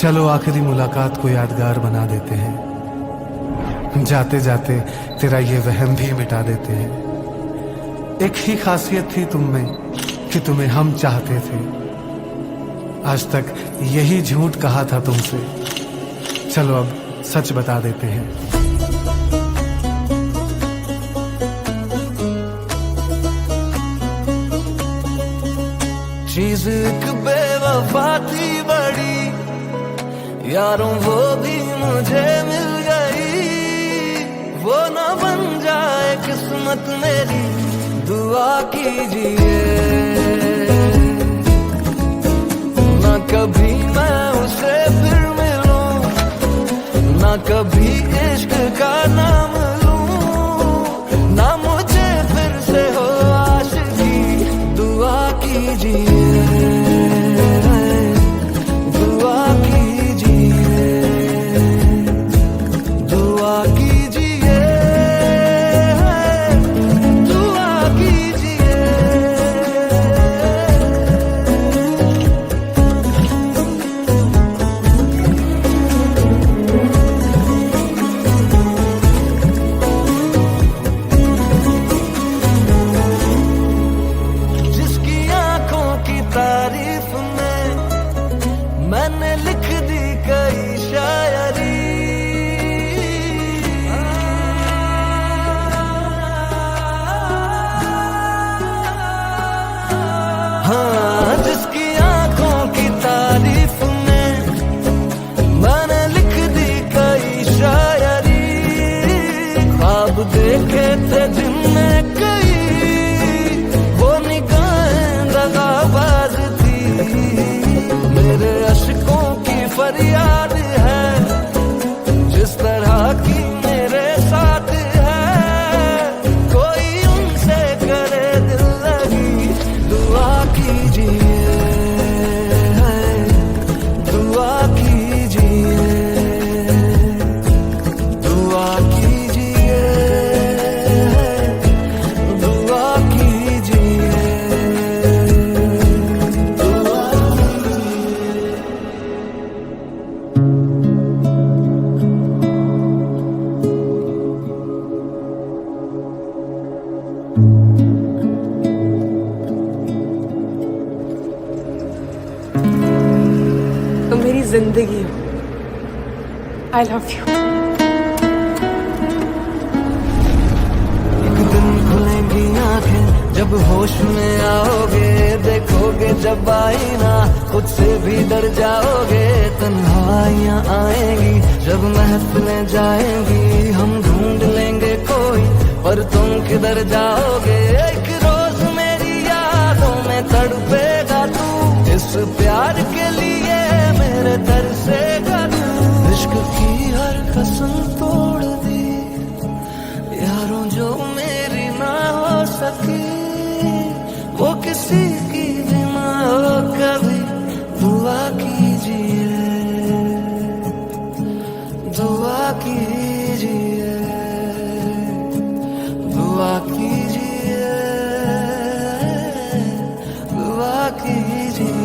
चलो आखिरी मुलाकात को यादगार बना देते हैं, जाते जाते तेरा ये वहम भी मिटा देते हैं। एक ही खासियत थी तुम में कि तुम्हें हम चाहते थे, आज तक यही झूठ कहा था तुमसे, चलो अब सच बता देते हैं। चीज एक बेवफा थी बड़ी, यारों वो भी मुझे मिल गई। वो ना बन जाए किस्मत मेरी, दुआ कीजिए। ना कभी मैं उसे फिर मिलूं, ना कभी इश्क का नाम लूं, ना मुझे फिर से हो आशिकी, दुआ कीजिए। मैंने लिख दी कई शायरी, हाँ जिसकी आंखों की तारीफ में मैंने लिख दी कई शायरी। ख्वाब देखे थे जिनमें कई, वो निगाहें दगाबाज थी। मेरे अशकों की फरियाद है, जिस तरह की मेरे साथ है, कोई उनसे करे दिल लगी, दुआ कीजिए, दुआ कीजिए, दुआ कीजिए, दुआ कीजिए। तुम मेरी जिंदगी हो। I love you. एक दिन खुलेंगी आंखें जब होश में आओगे, देखोगे जब आईना खुद से भी डर जाओगे। तन्हाइयां आएंगी जब महफिलें जाएंगी, हम ढूंढ लेंगे कोई, पर तुम किधर जाओगे। एक रोज मेरी यादों में तड़पेगा तू, इस प्यार के लिए मेरे तरसेगा तू। इश्क की हर कसम तोड़ दी यारों, जो मेरी ना हो सकी, वो किसी की भी ना हो कभी, दुआ कीजिए, दुआ कीजिए, दुआ कीजिए, दुआ कीजिए।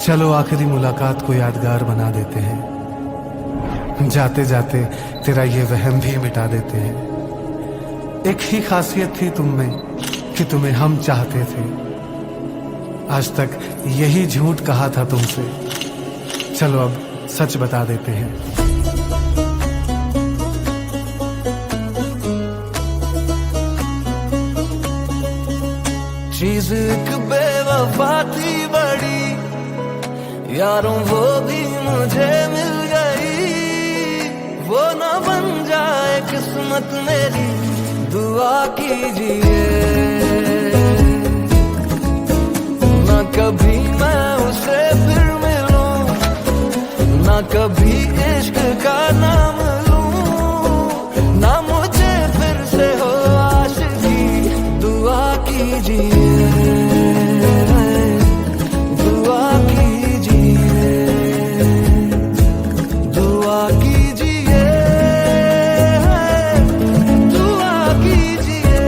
चलो आखिरी मुलाकात को यादगार बना देते हैं, जाते जाते तेरा ये वहम भी मिटा देते हैं। एक ही खासियत थी तुम में कि तुम्हें हम चाहते थे। आज तक यही झूठ कहा था तुमसे, चलो अब सच बता देते हैं। चीज एक बेवफा थी बड़ी, यारों वो भी मुझे मिल गई। वो ना बन जाए किस्मत मेरी, दुआ कीजिए। ना कभी मैं उसे फिर मिलूं, ना कभी इश्क का नाम लूं, ना मुझे फिर से हो आशिकी। दुआ कीजिए, दुआ कीजिए, दुआ कीजिए, दुआ कीजिए।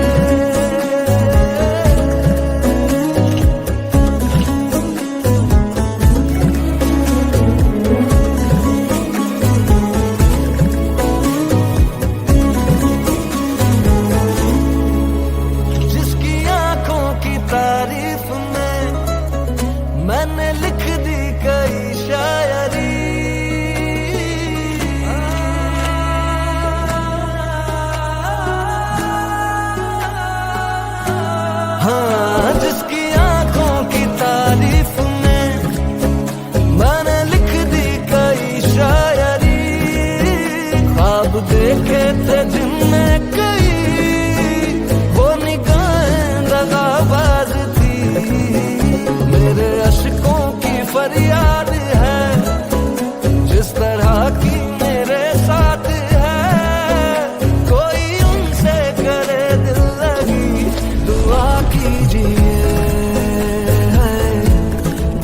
जिसकी आंखों की तारीफ में मैंने लिख दी कई शायरी, हाँ जिसकी आंखों की तारीफ में मैंने लिख दी कई शायरी। ख्वाब देखे थे जिनमें कई, वो निगाहें दगाबाज थी। मेरे अशकों की फरियाद है, जिस तरह की मेरे साथ है। कोई उनसे करे दिल लगी, दुआ कीजिए,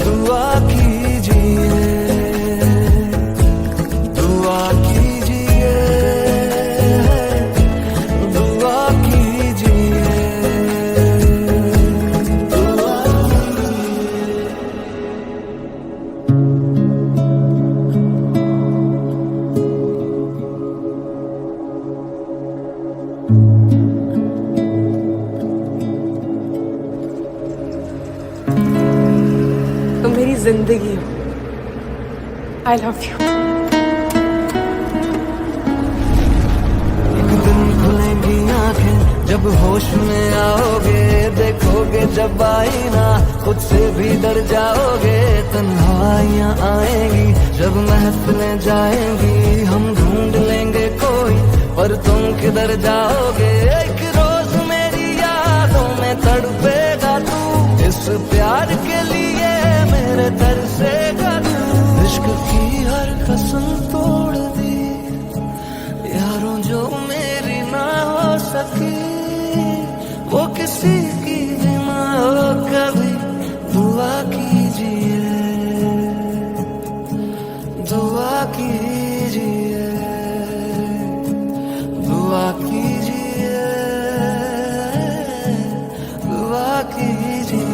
दुआ कीजिए, दुआ कीजिए, दुआ कीजिए, दुआ कीजिए। तुम मेरी जिंदगी हो। I love you. एक दिन खुलेंगी आंखें जब होश में आओगे, देखोगे जब आईना खुद से भी डर जाओगे। तन्हाइयां आएंगी जब महफिलें जाएंगी, हम ढूंढ लेंगे कोई पर तुम किधर जाओगे। एक रोज मेरी यादों में तड़पेगा तू, इस प्यार के लिए मेरे तरसेगा तू। इश्क की हर कसम तोड़ दी यारों, जो मेरी ना हो सकी, वो किसी की भी ना हो कभी। दुआ कीजिए, दुआ कीजिए, दुआ कीजिए, दुआ कीजिए।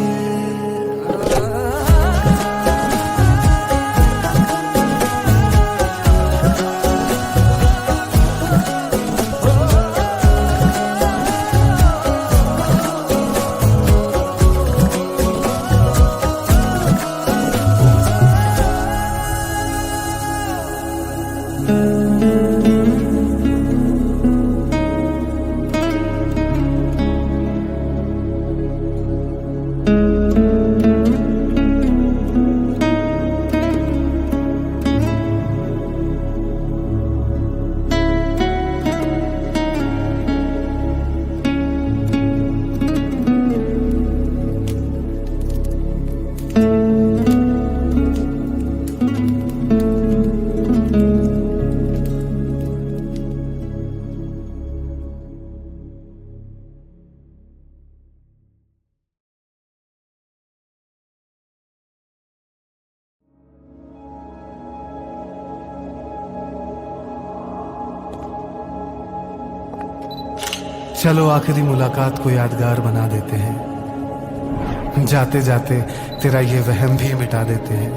चलो आखिरी मुलाकात को यादगार बना देते हैं। जाते जाते तेरा ये वहम भी मिटा देते हैं।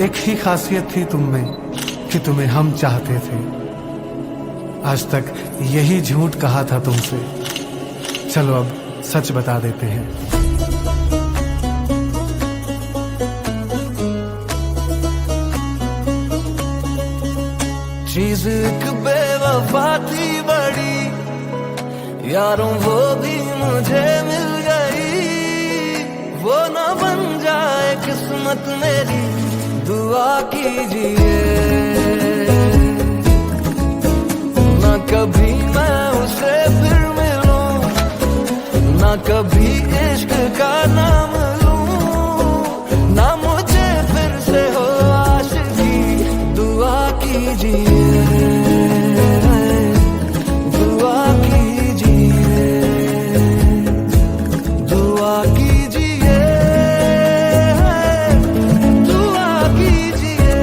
एक ही खासियत थी तुम में कि तुम्हें हम चाहते थे। आज तक यही झूठ कहा था तुमसे, चलो अब सच बता देते हैं। चीज एक बेवफा थी बड़ी, यारों वो भी मुझे मिल गई। वो ना बन जाए किस्मत मेरी, दुआ कीजिए। ना कभी मैं उसे फिर मिलूं, ना कभी इश्क का नाम लूं, ना मुझे फिर से हो आशिकी। दुआ कीजिए, दुआ कीजिए, दुआ कीजिए, दुआ कीजिए।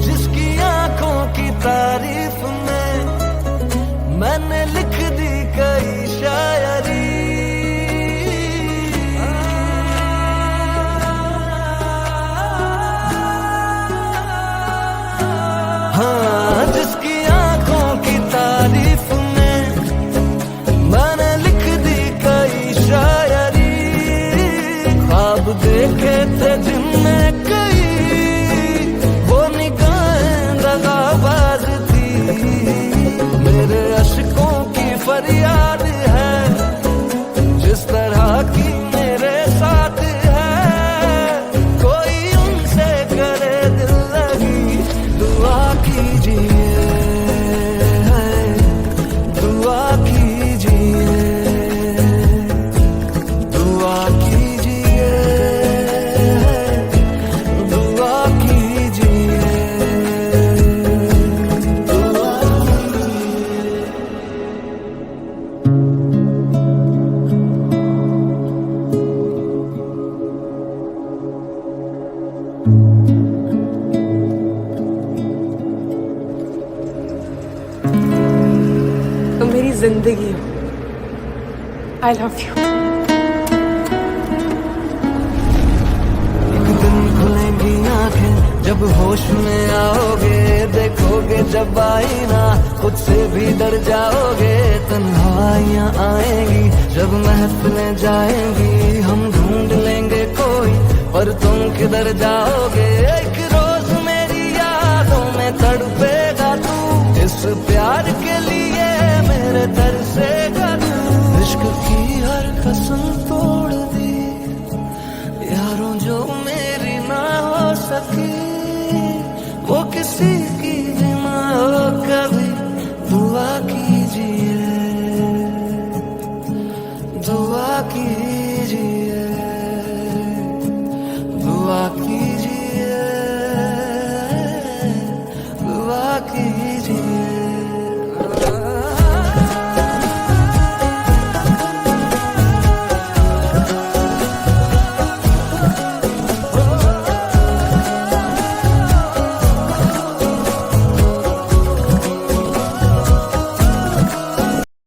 जिसकी आंखों की तारीफ में मैंने लिख दी कई शायरी। हाँ, जिसकी आंखों की तारीफ में मैंने लिख दी कई शायरी। ख्वाब देखे थे जिनमें कई, वो निगाहें दगाबाज थी। मेरे अशकों की फरियाद है, जिस तरह की मेरे साथ है। कोई उनसे करे दिल लगी। दुआ कीजिए, दुआ कीजिए, दुआ कीजिए, दुआ कीजिए, दुआ तुम मेरी जिंदगी हो। I love you. एक दिन खुलेंगी आंखें जब होश में आओगे। देखोगे जब आईना, खुद से भी डर जाओगे। तन्हाइयां आएंगी जब महफिलें जाएंगी। हम ढूंढ लेंगे कोई, पर तुम किधर जाओगे। एक रोज मेरी यादों में तड़पेगा तू। इस प्यार के लिए मेरे तरसेगा तू। इश्क की हर कसम तोड़ दी यारों, जो मेरी ना हो सकी। वो किसी की भी ना हो कभी। दुआ कीजिए, दुआ कीजिए, दुआ कीजिए।